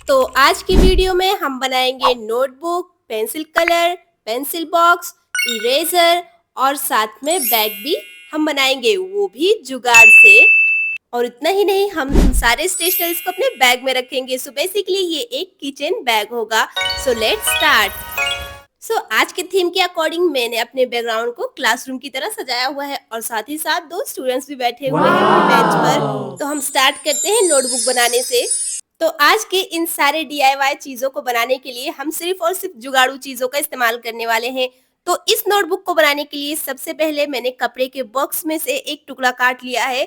तो आज की वीडियो में हम बनाएंगे notebook, pencil colour, pencil box, eraser और साथ में बैग भी हम बनाएंगे, वो भी जुगाड़ से। और इतना ही नहीं, हम सारे स्टेशनरीज को अपने बैग में रखेंगे। सो बेसिकली ये एक किचन बैग होगा। So let's start. आज के थीम के अकॉर्डिंग मैंने अपने बैकग्राउंड को क्लासरूम की तरह सजाया हुआ है और साथ ही साथ दो स्टूडेंट्स भी बैठे हुए हैं अपनी बेंच पर। तो हम स्टार्ट करते हैं नोटबुक बनाने से। तो आज के इन सारे डीआईवाई चीजों को बनाने के लिए हम सिर्फ और सिर्फ जुगाड़ू चीजों का इस्तेमाल करने वाले हैं। तो इस नोटबुक को बनाने के लिए सबसे पहले मैंने कपड़े के बॉक्स में से एक टुकड़ा काट लिया है।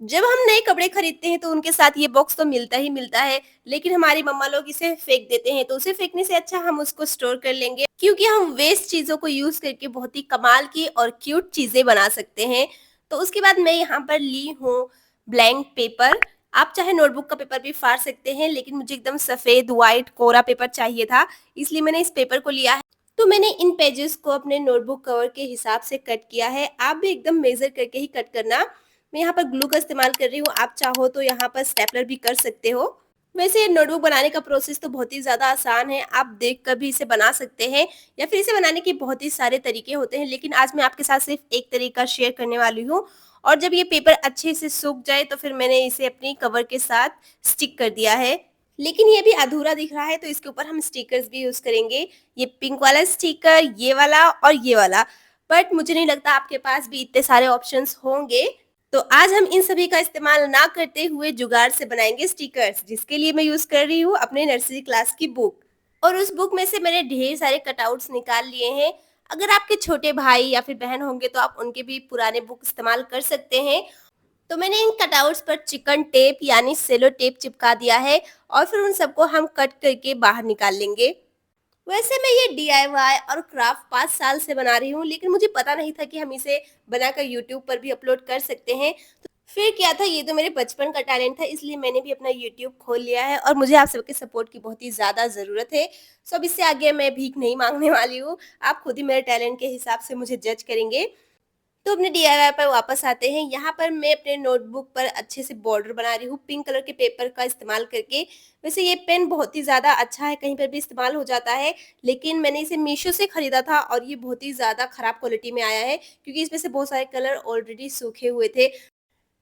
जब हम नए कपड़े खरीदते हैं तो उनके साथ ये बॉक्स तो मिलता ही मिलता है, लेकिन हमारी मम्मा लोग इसे फेंक देते हैं। तो उसे फेंकने से अच्छा हम उसको स्टोर कर लेंगे, क्योंकि हम वेस्ट चीजों को यूज करके बहुत ही कमाल की और क्यूट चीजें बना सकते हैं। तो उसके बाद मैं यहाँ पर ली हूँ ब्लैंक पेपर। आप चाहे नोटबुक का पेपर भी फाड़ सकते हैं, लेकिन मुझे एकदम सफेद व्हाइट कोरा पेपर चाहिए था, इसलिए मैंने इस पेपर को लिया है। तो मैंने इन पेजेस को अपने नोटबुक कवर के हिसाब से कट किया है। आप भी एकदम मेजर करके ही कट करना। मैं यहाँ पर ग्लू का इस्तेमाल कर रही हूँ, आप चाहो तो यहाँ पर स्टेपलर भी कर सकते हो। वैसे ये नोटबुक बनाने का प्रोसेस तो बहुत ही ज़्यादा आसान है, आप देख कर भी इसे बना सकते हैं, या फिर इसे बनाने के बहुत ही सारे तरीके होते हैं, लेकिन आज मैं आपके साथ सिर्फ एक तरीका शेयर करने वाली हूँ। और जब ये पेपर अच्छे से सूख जाए तो फिर मैंने इसे अपनी कवर के साथ स्टिक कर दिया है। लेकिन ये भी अधूरा दिख रहा है, तो इसके ऊपर हम स्टिकर्स भी यूज़ करेंगे। ये पिंक वाला स्टिकर, ये वाला और ये वाला। बट मुझे नहीं लगता आपके पास भी इतने सारे ऑप्शंस होंगे। तो आज हम इन सभी का इस्तेमाल ना करते हुए जुगाड़ से बनाएंगे स्टिकर्स, जिसके लिए मैं यूज कर रही हूँ अपने नर्सरी क्लास की बुक। और उस बुक में से मैंने ढेर सारे कटआउट्स निकाल लिए हैं। अगर आपके छोटे भाई या फिर बहन होंगे तो आप उनके भी पुराने बुक इस्तेमाल कर सकते हैं। तो मैंने इन कटआउट्स पर चिकन टेप यानी सेलो टेप चिपका दिया है, और फिर उन सबको हम कट करके बाहर निकाल लेंगे। वैसे मैं ये डीआईवाई और क्राफ्ट 5 साल से बना रही हूँ, लेकिन मुझे पता नहीं था कि हम इसे बनाकर यूट्यूब पर भी अपलोड कर सकते हैं। तो फिर क्या था, ये तो मेरे बचपन का टैलेंट था, इसलिए मैंने भी अपना यूट्यूब खोल लिया है और मुझे आप सबके सपोर्ट की बहुत ही ज़्यादा ज़रूरत है। सो अब इससे आगे मैं भीख नहीं मांगने वाली हूँ, आप खुद ही मेरे टैलेंट के हिसाब से मुझे जज करेंगे। तो अपने डीआईवाई पर वापस आते हैं। यहाँ पर मैं अपने नोटबुक पर अच्छे से बॉर्डर बना रही हूँ पिंक कलर के पेपर का इस्तेमाल करके। वैसे ये पेन बहुत ही ज़्यादा अच्छा है, कहीं पर भी इस्तेमाल हो जाता है, लेकिन मैंने इसे मीशो से खरीदा था और ये बहुत ही ज़्यादा खराब क्वालिटी में आया है, क्योंकि इसमें से बहुत सारे कलर ऑलरेडी सूखे हुए थे।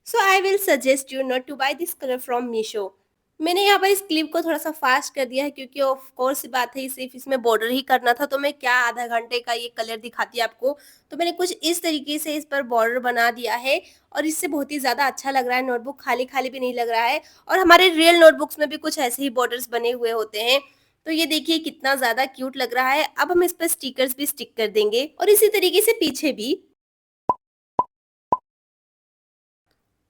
So I will suggest you not to buy this colour from Meesho. मैंने यहाँ पर इस क्लिप को थोड़ा-सा फास्ट कर दिया है, क्योंकि ऑफ कोर्स सी बात है, सिर्फ़ इसमें बॉर्डर ही करना था, तो मैं क्या आधा घंटे का ये कलर दिखाती आपको। तो मैंने कुछ इस तरीके से इस पर बॉर्डर बना दिया है, और इससे बहुत ही ज़्यादा अच्छा लग रहा है, नोटबुक खाली-खाली भी नहीं लग रहा है। और हमारे रियल नोटबुक्स में भी कुछ ऐसे ही बॉर्डर्स बने हुए होते हैं। तो ये देखिए कितना ज़्यादा क्यूट लग रहा है। अब हम इस पर स्टिकर्स भी स्टिक कर देंगे, और इसी तरीके से पीछे भी।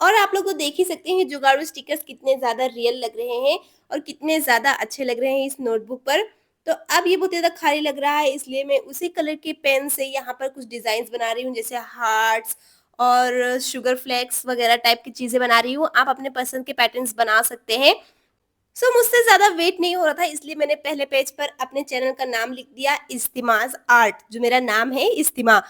और आप लोग तो देख ही सकते हैं जुगाड़ू स्टिकर्स कितने ज़्यादा रियल लग रहे हैं और कितने ज़्यादा अच्छे लग रहे हैं इस नोटबुक पर। तो अब ये बहुत ज़्यादा खाली लग रहा है, इसलिए मैं उसी कलर के पेन से यहाँ पर कुछ डिज़ाइंस बना रही हूँ, जैसे हार्ट्स और शुगर फ्लेक्स वगैरह टाइप की चीज़ें बना रही हूँ। आप अपने पसंद के पैटर्न्स बना सकते हैं। मुझसे ज़्यादा वेट नहीं हो रहा था, इसलिए मैंने पहले पेज पर अपने चैनल का नाम लिख दिया, इस्तिमाज़ आर्ट, जो मेरा नाम है इस्तिमा।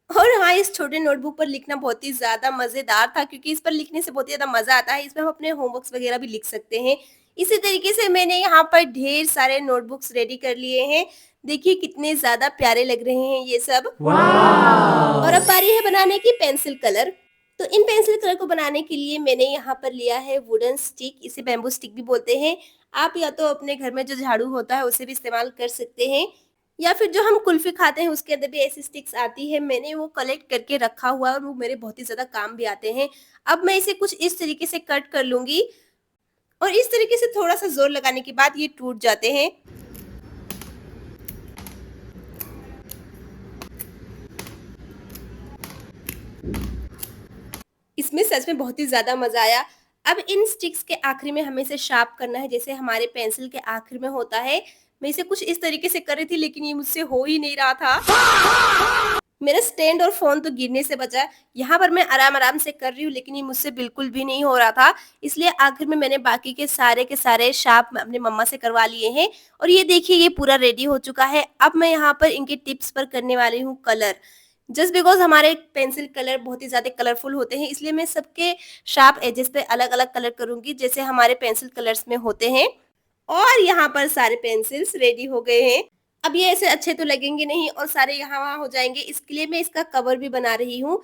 और हाँ, इस छोटे नोटबुक पर लिखना बहुत ही ज़्यादा मज़ेदार था, क्योंकि इस पर लिखने से बहुत ही ज़्यादा मज़ा आता है। इसमें हम अपने होमवर्क्स वगैरह भी लिख सकते हैं। इसी तरीके से मैंने यहाँ पर ढेर सारे नोटबुक्स रेडी कर लिए हैं। देखिए कितने ज़्यादा प्यारे लग रहे हैं ये सब। और अब बारी है बनाने की पेंसिल कलर। तो इन पेंसिल कलर को बनाने के लिए मैंने यहाँ पर लिया है वुडन स्टिक, इसे बैम्बू स्टिक भी बोलते हैं। आप या तो अपने घर में जो झाड़ू होता है उसे भी इस्तेमाल कर सकते हैं, या फिर जो हम कुल्फी खाते हैं उसके अंदर भी ऐसी स्टिक्स आती है। मैंने वो कलेक्ट करके रखा हुआ है और वो मेरे बहुत ही ज़्यादा काम भी आते हैं। अब मैं इसे कुछ इस तरीके से कट कर लूँगी, और इस तरीके से थोड़ा-सा ज़ोर लगाने के बाद ये टूट जाते हैं। इसमें सच में बहुत ही ज़्यादा मज़ा आया। अब इन स्टिक्स के आखिरी में हमें इसे शार्प करना है, जैसे हमारे पेंसिल के आखिर में होता है। मैं इसे कुछ इस तरीके से कर रही थी, लेकिन ये मुझसे हो ही नहीं रहा था। मेरा स्टैंड और फ़ोन तो गिरने से बचा। यहाँ पर मैं आराम-आराम से कर रही हूँ, लेकिन ये मुझसे बिल्कुल भी नहीं हो रहा था। इसलिए आखिर में मैंने बाकी के सारे शार्प अपनी मम्मा से करवा लिए हैं, और ये देखिए ये पूरा रेडी हो चुका है। अब मैं यहाँ पर इनके टिप्स पर करने वाली हूँ कलर। जस्ट बिकॉज़ हमारे पेंसिल कलर बहुत ही ज़्यादा कलरफुल होते हैं, इसलिए मैं सबके शार्प एजेस पे अलग-अलग कलर करूँगी, जैसे हमारे पेंसिल कलर्स में होते हैं। और यहाँ पर सारे पेंसिल्स रेडी हो गए हैं। अब ये ऐसे अच्छे तो लगेंगे नहीं और सारे यहाँ वहाँ हो जाएंगे, इसके लिए मैं इसका कवर भी बना रही हूँ।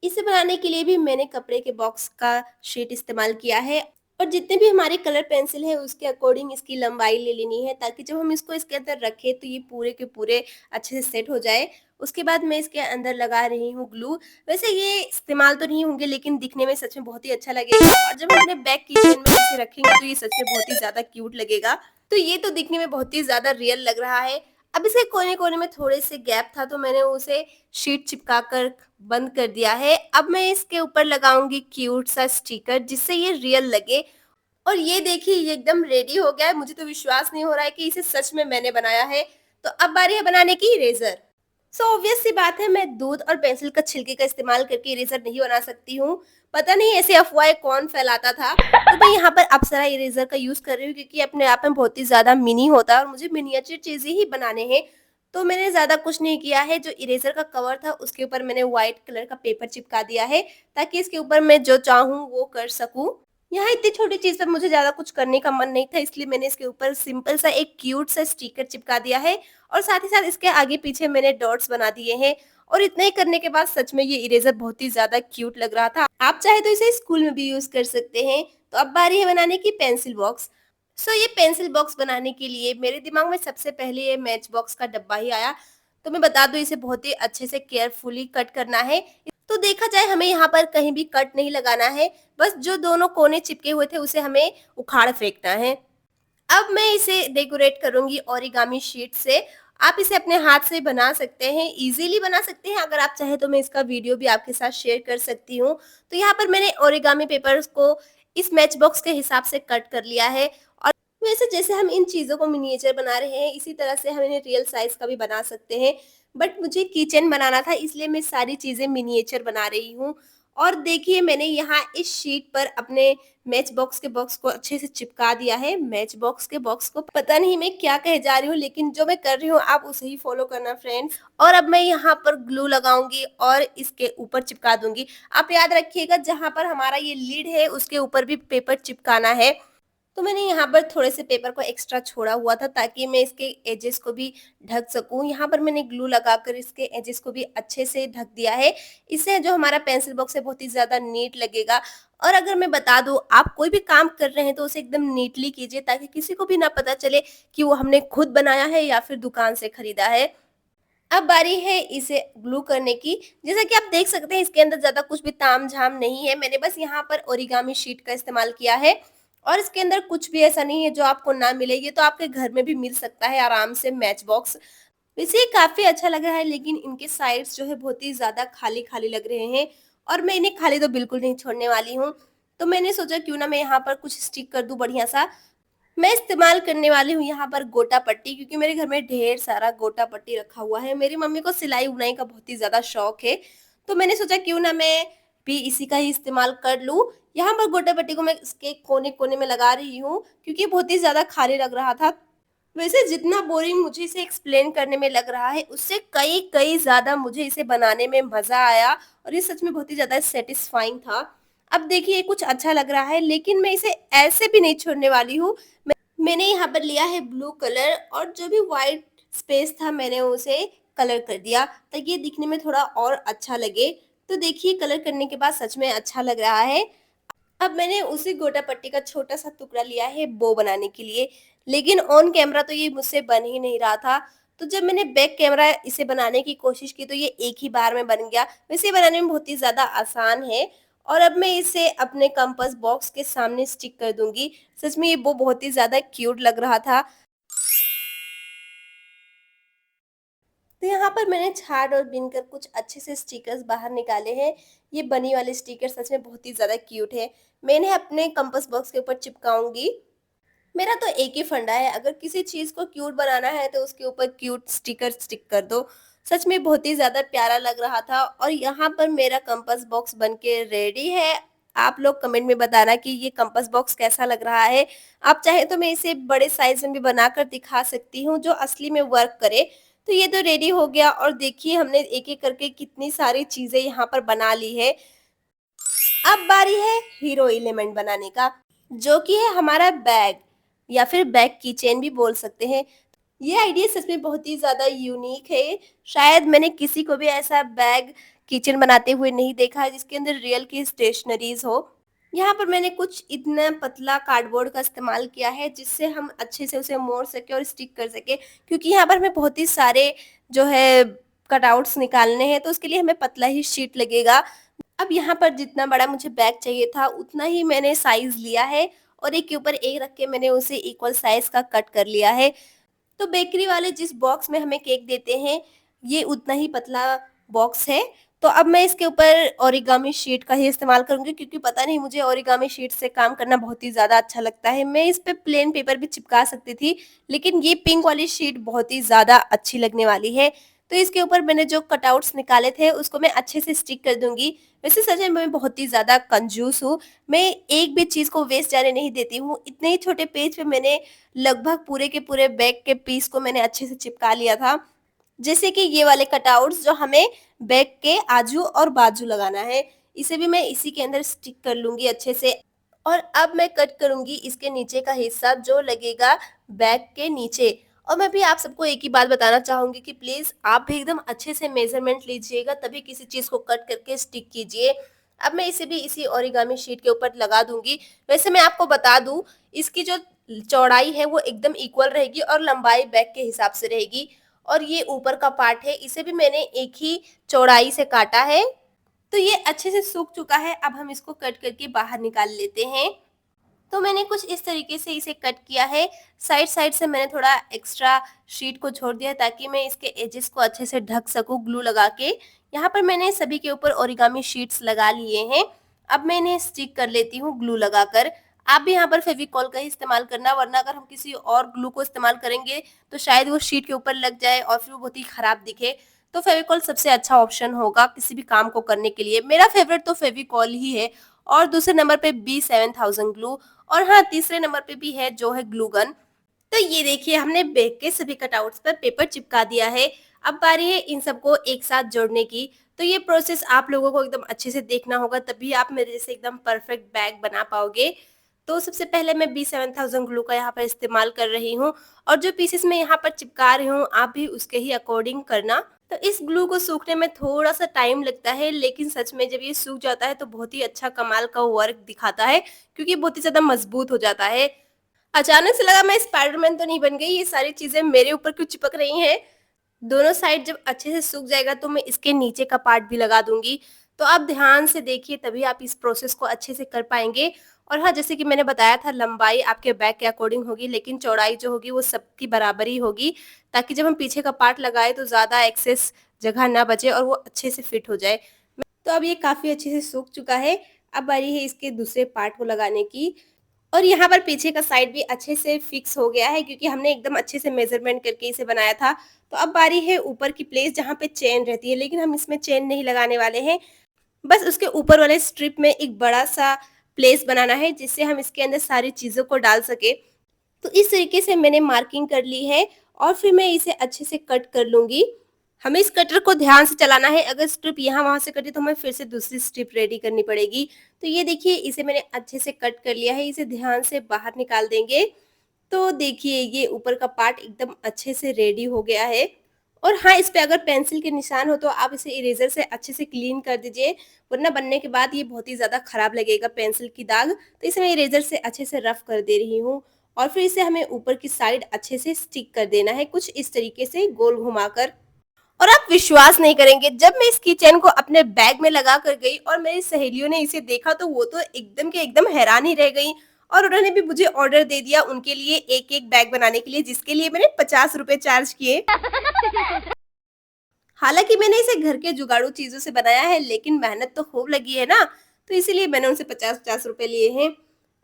इसे बनाने के लिए भी मैंने कपड़े के बॉक्स का शीट इस्तेमाल किया है और जितने भी हमारे कलर पेंसिल है उसके अकॉर्डिंग इसकी लंबाई ले लेनी है, ताकि जब हम इसको इसके अंदर रखें तो ये पूरे के पूरे अच्छे से सेट हो जाए। उसके बाद मैं इसके अंदर लगा रही हूँ ग्लू। वैसे ये इस्तेमाल तो नहीं होंगे लेकिन दिखने में सच में बहुत ही अच्छा लगेगा और जब हम अपने बैक किचन में इसे रखेंगे तो ये सच में बहुत ही ज्यादा क्यूट लगेगा। तो ये तो दिखने में बहुत ही ज्यादा रियल लग रहा है। अब इसके कोने-कोने में थोड़े से गैप था तो मैंने उसे शीट चिपका कर बंद कर दिया है। अब मैं इसके ऊपर लगाऊँगी क्यूट सा स्टिकर जिससे ये रियल लगे और ये देखिए ये एकदम रेडी हो गया है। मुझे तो विश्वास नहीं हो रहा है कि इसे सच में मैंने बनाया है। तो अब बारी है बनाने की इरेज़र। सो ऑब्वियस सी बात है, मैं दूध और पेंसिल का छिलके का इस्तेमाल करके इरेज़र नहीं बना सकती हूँ। पता नहीं ऐसी अफ़वाहें कौन फैलाता था। तो मैं यहाँ पर अप्सरा इरेज़र का यूज़ कर रही हूँ क्योंकि अपने आप में बहुत ही ज़्यादा मिनी होता है और मुझे मिनिएचर चीज़ें ही बनाने हैं। तो मैंने ज़्यादा कुछ नहीं किया है, जो इरेज़र का कवर था उसके ऊपर मैंने व्हाइट कलर का पेपर चिपका दिया है ताकि इसके ऊपर मैं जो चाहूँ वो कर सकूँ। यहाँ इतनी छोटी चीज़ पर मुझे ज़्यादा कुछ करने का मन नहीं था, इसलिए मैंने इसके ऊपर सिंपल सा एक क्यूट सा स्टिकर चिपका दिया है और साथ ही साथ इसके आगे-पीछे मैंने डॉट्स बना दिए हैं और इतना ही करने के बाद सच में ये इरेज़र बहुत ही ज़्यादा क्यूट लग रहा था। आप चाहे तो इसे स्कूल में भी यूज़ कर सकते हैं। तो अब बारी है बनाने की पेंसिल बॉक्स। सो ये पेंसिल बॉक्स बनाने के लिए मेरे दिमाग में सबसे पहले ये मैच बॉक्स का डब्बा ही आया। तो मैं बता दूँ, इसे बहुत ही अच्छे से केयरफुली कट करना है। तो देखा जाए हमें यहाँ पर कहीं भी कट नहीं लगाना है, बस जो दोनों कोने चिपके हुए थे उसे हमें उखाड़ फेंकना है। अब मैं इसे डेकोरेट करूँगी ओरिगामी शीट से। आप इसे अपने हाथ से बना सकते हैं, इज़िली बना सकते हैं। अगर आप चाहें तो मैं इसका वीडियो भी आपके साथ शेयर कर सकती हूँ। तो यहाँ पर मैंने ओरिगामी पेपर्स को इस मैच बॉक्स के हिसाब से कट कर लिया है और वैसे जैसे हम इन चीज़ों को मिनिएचर बना रहे हैं, इसी तरह से हम इन्हें रियल साइज़ का भी बना सकते हैं। बट मुझे किचन बनाना था, इसलिए मैं सारी चीज़ें मिनिएचर बना रही हूँ। और देखिए मैंने यहाँ इस शीट पर अपने मैच बॉक्स के बॉक्स को अच्छे से चिपका दिया है। मैच बॉक्स के बॉक्स को पता नहीं मैं क्या कहे जा रही हूँ, लेकिन जो मैं कर रही हूँ आप उसे ही फॉलो करना फ्रेंड्स। और अब मैं यहाँ पर ग्लू लगाऊंगी और इसके ऊपर चिपका दूंगी। आप याद रखिएगा, जहाँ पर हमारा ये लीड है उसके ऊपर भी पेपर चिपकाना है। तो मैंने यहाँ पर थोड़े से पेपर को एक्स्ट्रा छोड़ा हुआ था ताकि मैं इसके एजेस को भी ढक सकूँ। यहाँ पर मैंने ग्लू लगाकर इसके एजेस को भी अच्छे से ढक दिया है। इससे जो हमारा पेंसिल बॉक्स है बहुत ही ज़्यादा नीट लगेगा। और अगर मैं बता दूँ, आप कोई भी काम कर रहे हैं तो उसे एकदम नीटली कीजिए ताकि किसी को भी ना पता चले कि वो हमने खुद बनाया है या फिर दुकान से खरीदा है। अब बारी है इसे ग्लू करने की। जैसा कि आप देख सकते हैं इसके अंदर ज़्यादा कुछ भी तामझाम नहीं है। मैंने बस यहाँ पर ओरिगामी शीट का इस्तेमाल किया है और इसके अंदर कुछ भी ऐसा नहीं है जो आपको ना मिले। ये तो आपके घर में भी मिल सकता है आराम से मैच बॉक्स। वैसे ये काफ़ी अच्छा लग रहा है, लेकिन इनके साइड्स जो है बहुत ही ज़्यादा खाली-खाली लग रहे हैं और मैं इन्हें खाली तो बिल्कुल नहीं छोड़ने वाली हूँ। तो मैंने सोचा क्यों ना मैं यहाँ पर कुछ स्टिक कर दूँ बढ़िया सा। मैं इस्तेमाल करने वाली हूँ यहाँ पर गोटा पट्टी, क्योंकि मेरे घर में ढेर सारा गोटा पट्टी रखा हुआ है। मेरी मम्मी को सिलाई-बुनाई का बहुत ही ज़्यादा शौक है, तो मैंने सोचा क्यों ना मैं भी इसी का ही इस्तेमाल कर लूँ। यहाँ पर गोटा पट्टी को मैं इसके कोने-कोने में लगा रही हूँ, क्योंकि ये बहुत ही ज़्यादा खाली लग रहा था। वैसे जितना बोरिंग मुझे इसे एक्सप्लेन करने में लग रहा है, उससे कई-कई ज़्यादा मुझे इसे बनाने में मज़ा आया और ये सच में बहुत ही ज़्यादा सैटिस्फाइंग था। अब देखिए कुछ अच्छा लग रहा है, लेकिन मैं इसे ऐसे भी नहीं छोड़ने वाली हूँ। मैंने यहाँ पर लिया है ब्लू कलर और जो भी व्हाइट स्पेस था मैंने उसे कलर कर दिया ताकि ये दिखने में थोड़ा और अच्छा लगे। तो देखिए कलर करने के बाद सच में अच्छा लग रहा है। अब मैंने उसी गोटा पट्टी का छोटा सा टुकड़ा लिया है बो बनाने के लिए, लेकिन ऑन कैमरा तो ये मुझसे बन ही नहीं रहा था। तो जब मैंने बैक कैमरा इसे बनाने की कोशिश की तो ये एक ही बार में बन गया। वैसे ये बनाने में बहुत ही ज़्यादा आसान है और अब मैं इसे अपने कंपास बॉक्स के सामने स्टिक कर दूंगी। सच में ये बो बहुत ही ज़्यादा क्यूट लग रहा था। तो यहाँ पर मैंने छाट और बीन कर कुछ अच्छे से स्टिकर्स बाहर निकाले हैं। ये बनी वाले स्टिकर सच में बहुत ही ज़्यादा क्यूट है। मैं इन्हें अपने कंपास बॉक्स के ऊपर चिपकाऊंगी। मेरा तो एक ही फंडा है, अगर किसी चीज़ को क्यूट बनाना है तो उसके ऊपर क्यूट स्टिकर स्टिक कर दो। सच में बहुत ही ज़्यादा प्यारा लग रहा था और यहाँ पर मेरा कंपास बॉक्स बनके रेडी है। आप लोग कमेंट में बताना कि ये कंपास बॉक्स कैसा लग रहा है। आप चाहें तो मैं इसे बड़े साइज़ में भी बनाकर दिखा सकती हूँ जो असली में वर्क करे। तो ये तो रेडी हो गया और देखिए हमने एक-एक करके कितनी सारी चीज़ें यहाँ पर बना ली है। अब बारी है हीरो एलिमेंट बनाने का, जो कि है हमारा बैग। या फिर बैग की चेन भी बोल सकते हैं। ये आइडिया सच में बहुत ही ज़्यादा यूनिक है। शायद मैंने किसी को भी ऐसा बैग किचन बनाते हुए नहीं देखा है जिसके अंदर रियल की स्टेशनरीज़ हो। यहाँ पर मैंने कुछ इतना पतला कार्डबोर्ड का इस्तेमाल किया है जिससे हम अच्छे से उसे मोड़ सकें और स्टिक कर सकें, क्योंकि यहाँ पर हमें बहुत ही सारे जो है कटआउट्स निकालने हैं, तो उसके लिए हमें पतला ही शीट लगेगा। अब यहाँ पर जितना बड़ा मुझे बैग चाहिए था उतना ही मैंने साइज़ लिया है और एक के ऊपर एक रख के मैंने उसे इक्वल साइज़ का कट कर लिया है। तो बेकरी वाले जिस बॉक्स में हमें केक देते हैं, ये उतना ही पतला बॉक्स है। तो अब मैं इसके ऊपर ओरिगामी शीट का ही इस्तेमाल करूँगी, क्योंकि पता नहीं मुझे ओरिगामी शीट से काम करना बहुत ही ज़्यादा अच्छा लगता है। मैं इस पे प्लेन पेपर भी चिपका सकती थी, लेकिन ये पिंक वाली शीट बहुत ही ज़्यादा अच्छी लगने वाली है। तो इसके ऊपर मैंने जो कटआउट्स निकाले थे उसको मैं अच्छे से स्टिक कर दूँगी। वैसे सच में मैं बहुत ही ज़्यादा कंजूस हूँ, मैं एक भी चीज़ को वेस्ट जाने नहीं देती हूँ। इतने ही छोटे पेज पे मैंने लगभग पूरे के पूरे बैग के पीस को मैंने अच्छे से चिपका लिया था। जैसे कि ये वाले कटआउट्स जो हमें बैग के आजू और बाजू लगाना है, इसे भी मैं इसी के अंदर स्टिक कर लूँगी अच्छे से। और अब मैं कट करूँगी इसके नीचे का हिस्सा जो लगेगा बैग के नीचे। और मैं भी आप सबको एक ही बात बताना चाहूँगी कि प्लीज़ आप भी एकदम अच्छे से मेज़रमेंट लीजिएगा, तभी किसी चीज़ को कट करके स्टिक कीजिए। अब मैं इसे भी इसी ओरिगामी शीट के ऊपर लगा दूँगी। वैसे मैं आपको बता दूँ, इसकी जो चौड़ाई है वो एकदम इक्वल रहेगी और लंबाई बैग के हिसाब से रहेगी। और ये ऊपर का पार्ट है, इसे भी मैंने एक ही चौड़ाई से काटा है। तो ये अच्छे से सूख चुका है, अब हम इसको कट करके बाहर निकाल लेते हैं। तो मैंने कुछ इस तरीके से इसे कट किया है। साइड-साइड से मैंने थोड़ा एक्स्ट्रा शीट को छोड़ दिया है ताकि मैं इसके एजेस को अच्छे से ढक सकूँ ग्लू लगा के। यहाँ पर मैंने सभी के ऊपर ओरिगामी शीट्स लगा लिए हैं। अब मैं इन्हें स्टिक कर लेती हूँ ग्लू लगाकर। आप भी यहाँ पर फेविकॉल का ही इस्तेमाल करना, वरना अगर हम किसी और ग्लू को इस्तेमाल करेंगे तो शायद वो शीट के ऊपर लग जाए और फिर वो बहुत ही खराब दिखे। तो फेविकॉल सबसे अच्छा ऑप्शन होगा किसी भी काम को करने के लिए। मेरा फेवरेट तो फेविकॉल ही है। और दूसरे नंबर पे B7000 ग्लू। और हाँ, तीसरे नंबर पे भी है जो है ग्लू गन। तो ये देखिए हमने बैग के सभी कटआउट्स पर पेपर चिपका दिया है। अब बारी है इन सबको एक साथ जोड़ने की। तो ये प्रोसेस आप लोगों को एकदम अच्छे से देखना होगा, तभी आप मेरे जैसे एकदम परफेक्ट बैग बना पाओगे। तो सबसे पहले मैं B7000 ग्लू का यहाँ पर इस्तेमाल कर रही हूँ और जो पीसेस मैं यहाँ पर चिपका रही हूँ आप भी उसके ही अकॉर्डिंग करना। तो इस ग्लू को सूखने में थोड़ा-सा टाइम लगता है, लेकिन सच में जब ये सूख जाता है तो बहुत ही अच्छा कमाल का वर्क दिखाता है, क्योंकि बहुत ही ज़्यादा मजबूत हो जाता है। अचानक से लगा मैं स्पाइडरमैन तो नहीं बन गई, ये सारी चीज़ें मेरे ऊपर क्यों चिपक रही हैं? दोनों साइड जब अच्छे से सूख जाएगा तो मैं इसके नीचे का पार्ट भी लगा दूँगी। तो आप ध्यान से देखिए, तभी आप इस प्रोसेस को अच्छे से कर पाएँगे। और हाँ, जैसे कि मैंने बताया था लंबाई आपके बैग के अकॉर्डिंग होगी, लेकिन चौड़ाई जो होगी वो सबकी बराबर ही होगी, ताकि जब हम पीछे का पार्ट लगाएँ तो ज़्यादा एक्सेस जगह ना बचे और वो अच्छे से फिट हो जाए। तो अब ये काफ़ी अच्छे से सूख चुका है। अब बारी है इसके दूसरे पार्ट को लगाने की। और यहाँ पर पीछे का साइड भी अच्छे से फिक्स हो गया है, क्योंकि हमने एकदम अच्छे से मेज़रमेंट करके इसे बनाया था। तो अब बारी है ऊपर की प्लेस जहाँ पे चेन रहती है, लेकिन हम इसमें चेन नहीं लगाने वाले हैं। बस उसके ऊपर वाले स्ट्रिप में एक बड़ा-सा प्लेस बनाना है जिससे हम इसके अंदर सारी चीज़ों को डाल सकें। तो इस तरीके से मैंने मार्किंग कर ली है और फिर मैं इसे अच्छे से कट कर लूँगी। हमें इस कटर को ध्यान से चलाना है, अगर स्ट्रिप यहाँ-वहाँ से कटी तो हमें फिर से दूसरी स्ट्रिप रेडी करनी पड़ेगी। तो ये देखिए इसे मैंने अच्छे से कट कर लिया है, इसे ध्यान से बाहर निकाल देंगे। तो देखिए ये ऊपर का पार्ट एकदम अच्छे से रेडी हो गया है। और हाँ, इस पे अगर पेंसिल के निशान हो तो आप इसे इरेज़र से अच्छे से क्लीन कर दीजिए, वरना बनने के बाद ये बहुत ही ज़्यादा खराब लगेगा पेंसिल की दाग। तो इसे मैं इरेज़र से अच्छे से रफ़ कर दे रही हूँ और फिर इसे हमें ऊपर की साइड अच्छे से स्टिक कर देना है, कुछ इस तरीके से गोल घुमाकर। और आप विश्वास नहीं करेंगे, जब मैं इस कीचेन को अपने बैग में लगा कर गई और मेरी सहेलियों ने इसे देखा तो वो तो एकदम के एकदम हैरान ही रह गई और उन्होंने भी मुझे ऑर्डर दे दिया उनके लिए एक-एक बैग बनाने के लिए, जिसके लिए मैंने 50 रुपए चार्ज किए। हालाँकि मैंने इसे घर के जुगाड़ू चीज़ों से बनाया है, लेकिन मेहनत तो खूब लगी है ना, तो इसीलिए मैंने उनसे 50-50 रुपए लिए हैं।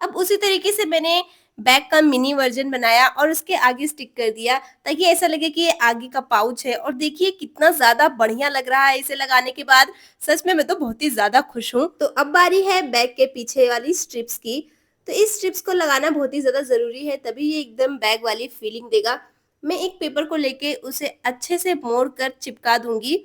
अब उसी तरीके से मैंने बैग का मिनी वर्ज़न बनाया और उसके आगे स्टिक कर दिया, ताकि ऐसा लगे कि ये आगे का पाउच है। और देखिए कितना ज़्यादा बढ़िया लग रहा है इसे लगाने के बाद। सच में मैं तो बहुत ही ज़्यादा खुश हूँ। तो अब बारी है बैग के पीछे वाली स्ट्रिप्स की। तो इस स्ट्रिप्स को लगाना बहुत ही ज़्यादा ज़रूरी है, तभी ये एकदम बैग वाली फीलिंग देगा। मैं एक पेपर को लेके उसे अच्छे से मोड़ कर चिपका दूँगी।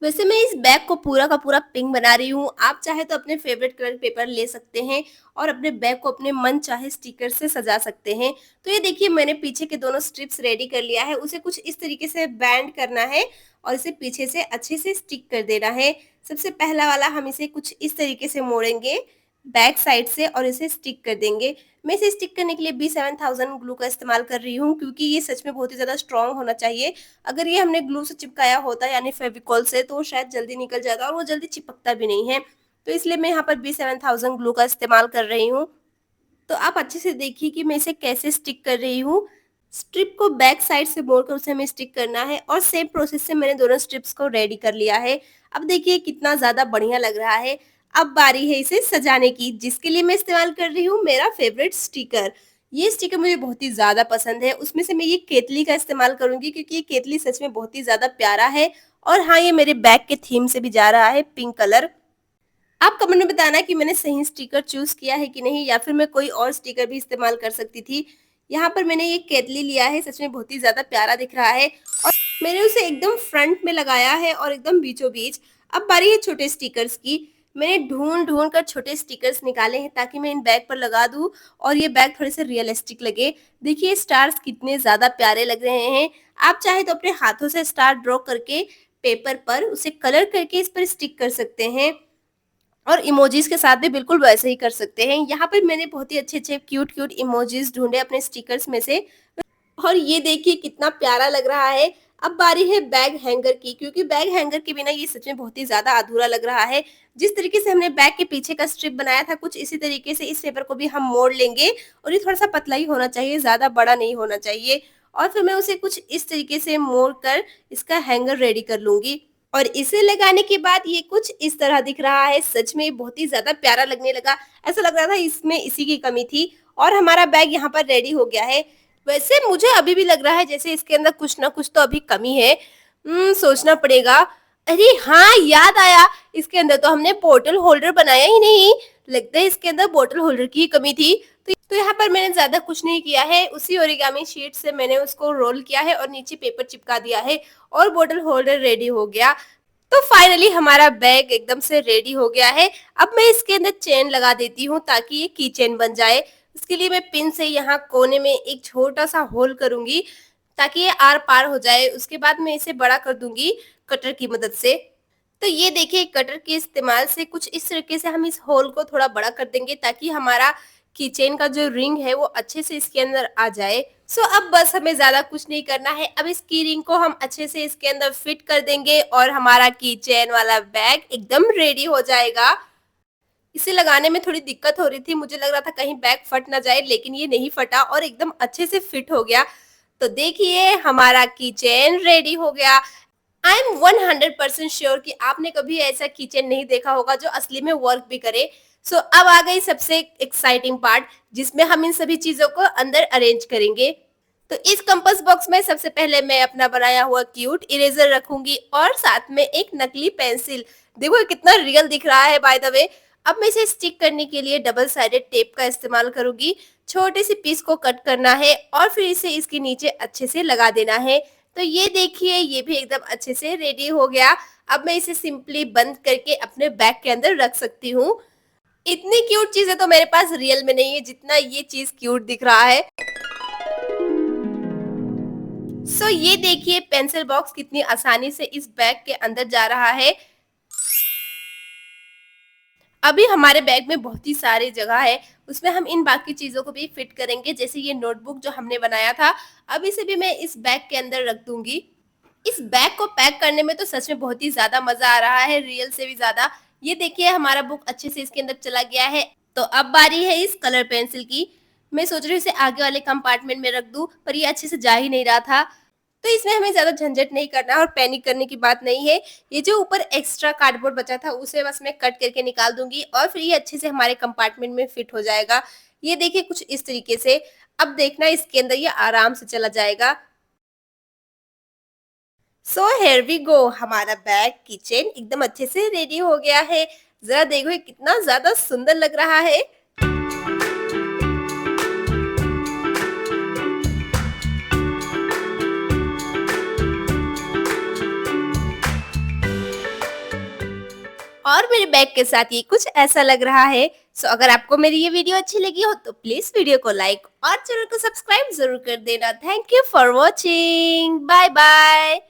वैसे मैं इस बैग को पूरा का पूरा पिंक बना रही हूँ। आप चाहे तो अपने फेवरेट कलर पेपर ले सकते हैं और अपने बैग को अपने मन चाहे स्टिकर से सजा सकते हैं। तो ये देखिए मैंने पीछे के दोनों स्ट्रिप्स रेडी कर लिया है। उसे कुछ इस तरीके से बैंड करना है और इसे पीछे से अच्छे से स्टिक कर देना है। सबसे पहला वाला हम इसे कुछ इस तरीके से मोड़ेंगे बैक साइड से और इसे स्टिक कर देंगे। मैं इसे स्टिक करने के लिए B7000 ग्लू का इस्तेमाल कर रही हूँ क्योंकि ये सच में बहुत ही ज़्यादा स्ट्रॉन्ग होना चाहिए। अगर ये हमने ग्लू से चिपकाया होता यानी फेविकॉल से तो शायद जल्दी निकल जाता और वो जल्दी चिपकता भी नहीं है। तो इसलिए मैं यहाँ पर B7000 ग्लू का इस्तेमाल कर रही हूँ। तो आप अच्छे से देखिए कि मैं इसे कैसे स्टिक कर रही हूँ। स्ट्रिप को बैक साइड से मोड़कर उसे हमें स्टिक करना है और सेम प्रोसेस से मैंने दोनों स्ट्रिप्स को रेडी कर लिया है। अब देखिए कितना ज़्यादा बढ़िया लग रहा है। अब बारी है इसे सजाने की, जिसके लिए मैं इस्तेमाल कर रही हूँ मेरा फेवरेट स्टिकर। ये स्टिकर मुझे बहुत ही ज़्यादा पसंद है। उसमें से मैं ये केतली का इस्तेमाल करूँगी क्योंकि ये केतली सच में बहुत ही ज़्यादा प्यारा है और हाँ, ये मेरे बैग के थीम से भी जा रहा है, पिंक कलर। आप कमेंट में बताना कि मैंने सही स्टिकर चूज़ किया है कि नहीं या फिर मैं कोई और स्टिकर भी इस्तेमाल कर सकती थी। यहाँ पर मैंने ये केतली लिया है, सच में बहुत ही ज़्यादा प्यारा दिख रहा है और मैंने उसे एकदम फ्रंट में लगाया है और एकदम बीचों-बीच। अब बारी है छोटे स्टिकर्स की। मैंने ढूँढ-ढूँढ कर छोटे स्टिकर्स निकाले हैं ताकि मैं इन बैग पर लगा दूँ और ये बैग थोड़े से रियलिस्टिक लगे। देखिए स्टार्स कितने ज़्यादा प्यारे लग रहे हैं। आप चाहे तो अपने हाथों से स्टार ड्रॉ करके पेपर पर उसे कलर करके इस पर स्टिक कर सकते हैं। और इमोजीज़ के साथ भी बिल्कुल वैसे ही कर सकते हैं। यहाँ पर मैंने बहुत ही अच्छे-अच्छे क्यूट-क्यूट इमोजीज़ ढूँढे अपने स्टिकर्स में से और ये देखिए कितना प्यारा लग रहा है। अब बारी है बैग हैंगर की क्योंकि बैग हैंगर के बिना ये सच में बहुत ही ज़्यादा अधूरा लग रहा है। जिस तरीके से हमने बैग के पीछे का स्ट्रिप बनाया था कुछ इसी तरीके से इस पेपर को भी हम मोड़ लेंगे और ये थोड़ा-सा पतला ही होना चाहिए, ज़्यादा बड़ा नहीं होना चाहिए। और फिर मैं उसे कुछ इस तरीके से मोड़ कर इसका हैंगर रेडी कर लूँगी। और इसे लगाने के बाद ये कुछ इस तरह दिख रहा है। सच में बहुत ही ज़्यादा प्यारा लगने लगा। ऐसा लग रहा था इसमें इसी की कमी थी और हमारा बैग यहाँ पर रेडी हो गया है। वैसे मुझे अभी भी लग रहा है जैसे इसके अंदर कुछ ना कुछ तो अभी कमी है। सोचना पड़ेगा। अरे हाँ, याद आया, इसके अंदर तो हमने बॉटल होल्डर बनाया ही नहीं। लगता है इसके अंदर बॉटल होल्डर की ही कमी थी। तो यहाँ पर मैंने ज़्यादा कुछ नहीं किया है। उसी ओरिगामी शीट से मैंने उसको रोल किया है और नीचे पेपर चिपका दिया है और बॉटल होल्डर रेडी हो गया। तो फाइनली हमारा बैग एकदम से रेडी हो गया है। अब मैं इसके अंदर चेन लगा देती हूँ ताकि ये की चेन बन जाए। इसके लिए मैं पिन से यहाँ कोने में एक छोटा-सा होल करूँगी ताकि ये आर-पार हो जाए। उसके बाद मैं इसे बड़ा कर दूँगी कटर की मदद से। तो ये देखिए कटर के इस्तेमाल से कुछ इस तरीके से हम इस होल को थोड़ा बड़ा कर देंगे ताकि हमारा कीचेन का जो रिंग है वो अच्छे से इसके अंदर आ जाए। सो अब बस हमें ज़्यादा कुछ नहीं करना है। अब इस की रिंग को हम अच्छे से इसके अंदर फिट कर देंगे और हमारा कीचेन वाला बैग एकदम रेडी हो जाएगा। इसे लगाने में थोड़ी दिक्कत हो रही थी। मुझे लग रहा था कहीं बैग फट ना जाए लेकिन ये नहीं फटा और एकदम अच्छे से फिट हो गया। तो देखिए हमारा कीचेन रेडी हो गया। आई एम 100% श्योर कि आपने कभी ऐसा किचन नहीं देखा होगा जो असली में वर्क भी करे। सो अब आ गई सबसे एक्साइटिंग पार्ट जिसमें हम इन सभी चीजों को अंदर अरेंज करेंगे। तो इस कंपास बॉक्स में सबसे पहले मैं अपना बनाया हुआ क्यूट इरेजर रखूंगी और साथ में एक नकली पेंसिल। देखो ये कितना रियल दिख रहा है बाय द वे। अब मैं इसे स्टिक करने के लिए डबल साइडेड टेप का इस्तेमाल करूंगी। छोटे से पीस को कट करना है और फिर इसे इसके नीचे अच्छे से लगा देना है। तो ये देखिए ये भी एकदम अच्छे से रेडी हो गया। अब मैं इसे सिंपली बंद करके अपने बैग के अंदर रख सकती हूँ। इतनी क्यूट चीजें तो मेरे पास रियल में नहीं है जितना ये चीज क्यूट दिख रहा है। सो ये देखिए पेंसिल बॉक्स कितनी आसानी से इस बैग के अंदर जा रहा है। अभी हमारे बैग में बहुत ही सारी जगह है, उसमें हम इन बाकी चीज़ों को भी फिट करेंगे जैसे ये नोटबुक जो हमने बनाया था। अब इसे भी मैं इस बैग के अंदर रख दूंगी। इस बैग को पैक करने में तो सच में बहुत ही ज़्यादा मज़ा आ रहा है, रियल से भी ज़्यादा। ये देखिए हमारा बुक अच्छे से इसके अंदर चला गया है। तो अब बारी है इस कलर पेंसिल की। मैं सोच रही हूँ इसे आगे वाले कंपार्टमेंट में रख दूँ, पर ये अच्छे से जा ही नहीं रहा था। तो इसमें हमें ज़्यादा झंझट नहीं करना और पैनिक करने की बात नहीं है। ये जो ऊपर एक्स्ट्रा कार्डबोर्ड बचा था उसे बस मैं कट करके निकाल दूँगी और फिर ये अच्छे से हमारे कंपार्टमेंट में फिट हो जाएगा। ये देखिए कुछ इस तरीके से। अब देखना इसके अंदर ये आराम से चला जाएगा। सो हियर वी गो, हमारा बैग किचन एकदम अच्छे से रेडी हो गया है। ज़रा देखो ये कितना ज़्यादा सुंदर लग रहा है। और मेरे बैग के साथ ये कुछ ऐसा लग रहा है। सो अगर आपको मेरी ये वीडियो अच्छी लगी हो तो प्लीज वीडियो को लाइक और चैनल को सब्सक्राइब जरूर कर देना। Thank you for watching. Bye bye.